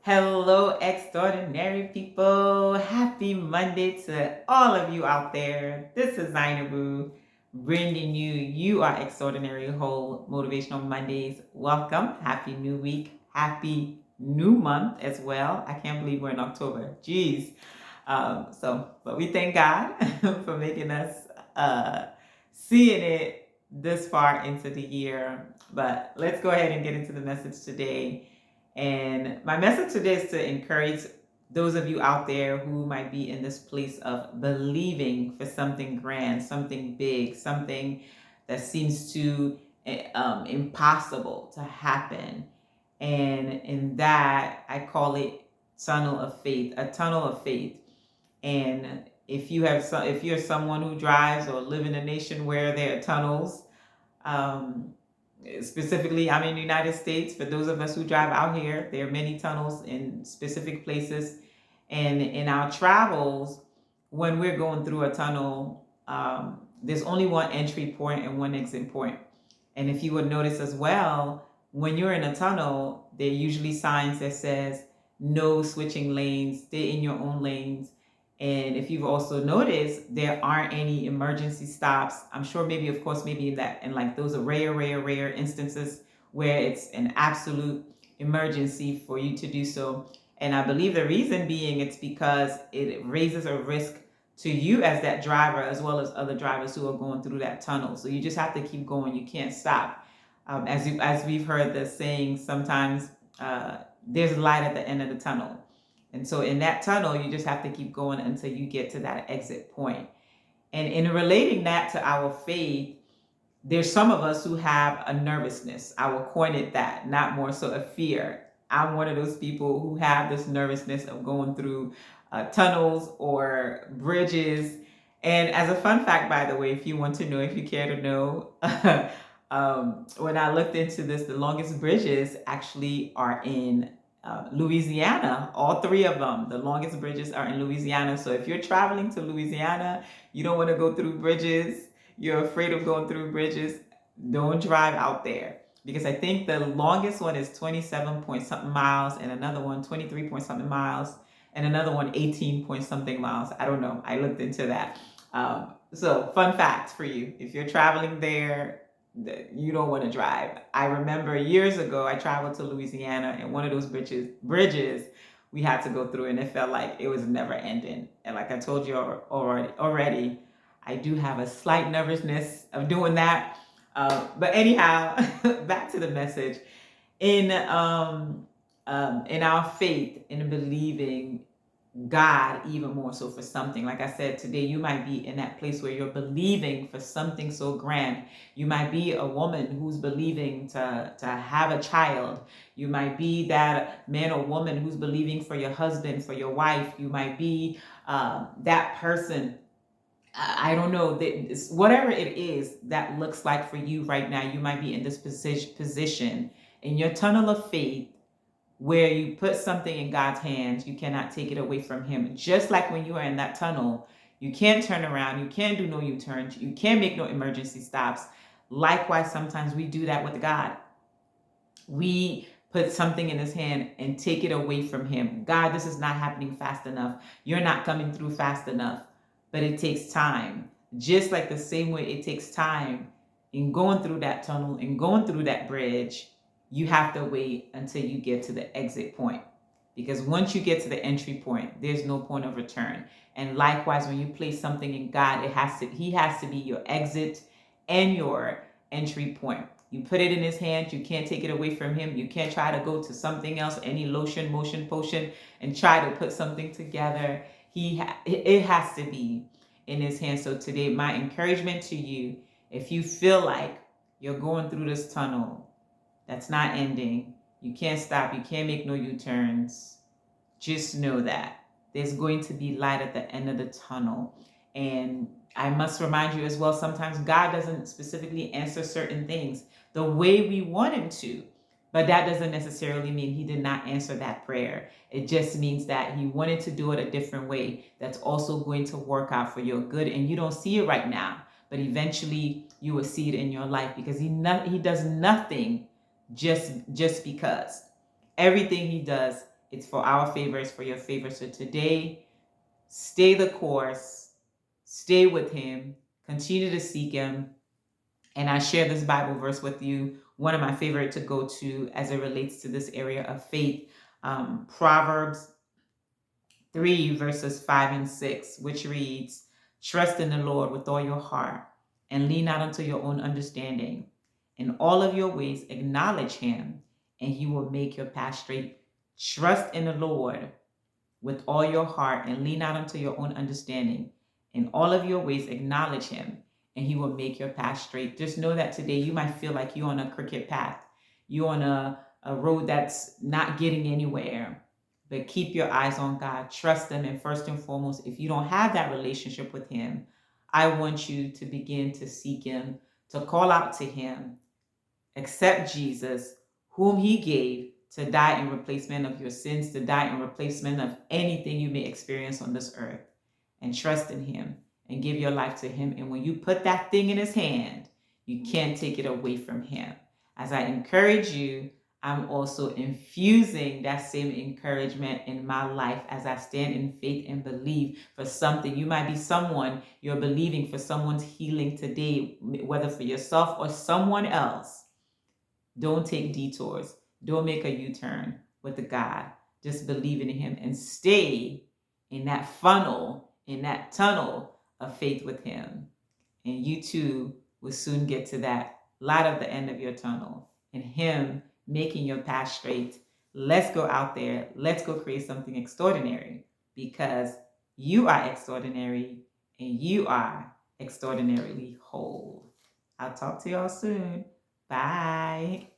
Hello, extraordinary people. Happy Monday to all of you out there. This is Zainabu bringing you are extraordinary whole motivational Mondays. Welcome. Happy new week. Happy new month as well. I can't believe we're in October. Jeez. But we thank God for making us seeing it this far into the year. But let's go ahead and get into the message today. And my message today is to encourage those of you out there who might be in this place of believing for something grand, something big, something that seems too impossible to happen. And in that, I call it tunnel of faith, a tunnel of faith. And if you're someone who drives or live in a nation where there are tunnels, um, specifically, I'm in the United States. For those of us who drive out here, there are many tunnels in specific places. And in our travels, when we're going through a tunnel, there's only one entry point and one exit point. And if you would notice as well, when you're in a tunnel, there are usually signs that says no switching lanes, stay in your own lanes. And if you've also noticed, there aren't any emergency stops. I'm sure maybe, of course, maybe in like those are rare instances where it's an absolute emergency for you to do so. And I believe the reason being it's because it raises a risk to you as that driver, as well as other drivers who are going through that tunnel. So you just have to keep going. You can't stop. As we've heard the saying, sometimes there's light at the end of the tunnel. And so in that tunnel, you just have to keep going until you get to that exit point. And in relating that to our faith, there's some of us who have a nervousness. I will coin it that, not more so a fear. I'm one of those people who have this nervousness of going through tunnels or bridges. And as a fun fact, by the way, if you want to know, if you care to know, when I looked into this, the longest bridges actually are in Louisiana. All three of them, the longest bridges are in Louisiana. So if you're traveling to Louisiana, you don't want to go through bridges, you're afraid of going through bridges, don't drive out there. Because I think the longest one is 27 point something miles, and another one 23 point something miles, and another one 18 point something miles. I don't know. I looked into that. So fun fact for you, if you're traveling there, you don't want to drive. I remember years ago, I traveled to Louisiana, and one of those bridges we had to go through, and it felt like it was never ending. And like I told you already, I do have a slight nervousness of doing that. But anyhow, back to the message. In our faith, in believing God even more so for something. Like I said, today you might be in that place where you're believing for something so grand. You might be a woman who's believing to have a child. You might be that man or woman who's believing for your husband, for your wife. You might be that person. I don't know, whatever it is that looks like for you right now, you might be in this position in your tunnel of faith where you put something in God's hands, you cannot take it away from him. Just like when you are in that tunnel, you can't turn around, you can't do no U-turns, you can't make no emergency stops. Likewise, sometimes we do that with God. We put something in his hand and take it away from him. God, this is not happening fast enough. You're not coming through fast enough. But it takes time. Just like the same way it takes time in going through that tunnel and going through that bridge, you have to wait until you get to the exit point. Because once you get to the entry point, there's no point of return. And likewise, when you place something in God, he has to be your exit and your entry point. You put it in his hands, you can't take it away from him. You can't try to go to something else, any lotion, motion, potion, and try to put something together. It has to be in his hands. So today, my encouragement to you, if you feel like you're going through this tunnel that's not ending, you can't stop, you can't make no U-turns, just know that there's going to be light at the end of the tunnel. And I must remind you as well, sometimes God doesn't specifically answer certain things the way we want him to. But that doesn't necessarily mean he did not answer that prayer. It just means that he wanted to do it a different way that's also going to work out for your good. And you don't see it right now, but eventually you will see it in your life, because he does nothing just because. Everything he does It's for our favor, it's for your favor. So today, stay the course, stay with him, continue to seek him. And I share this Bible verse with you, one of my favorite to go to as it relates to this area of faith. Proverbs 3 verses 5 and 6, which reads, "Trust in the Lord with all your heart and lean not unto your own understanding. In all of your ways acknowledge him, and he will make your path straight." Trust in the Lord with all your heart and lean not unto your own understanding. In all of your ways acknowledge him, and he will make your path straight. Just know that today you might feel like you're on a crooked path. You're on a road that's not getting anywhere. But keep your eyes on God. Trust him. And first and foremost, if you don't have that relationship with him, I want you to begin to seek him, to call out to him, accept Jesus, whom he gave to die in replacement of your sins, to die in replacement of anything you may experience on this earth, and trust in him and give your life to him. And when you put that thing in his hand, you can't take it away from him. As I encourage you, I'm also infusing that same encouragement in my life as I stand in faith and believe for something. You might be someone, you're believing for someone's healing today, whether for yourself or someone else. Don't take detours. Don't make a U-turn with the God. Just believe in him and stay in that funnel, in that tunnel of faith with him. And you too will soon get to that light at the end of your tunnel and him making your path straight. Let's go out there. Let's go create something extraordinary, because you are extraordinary and you are extraordinarily whole. I'll talk to y'all soon. Bye.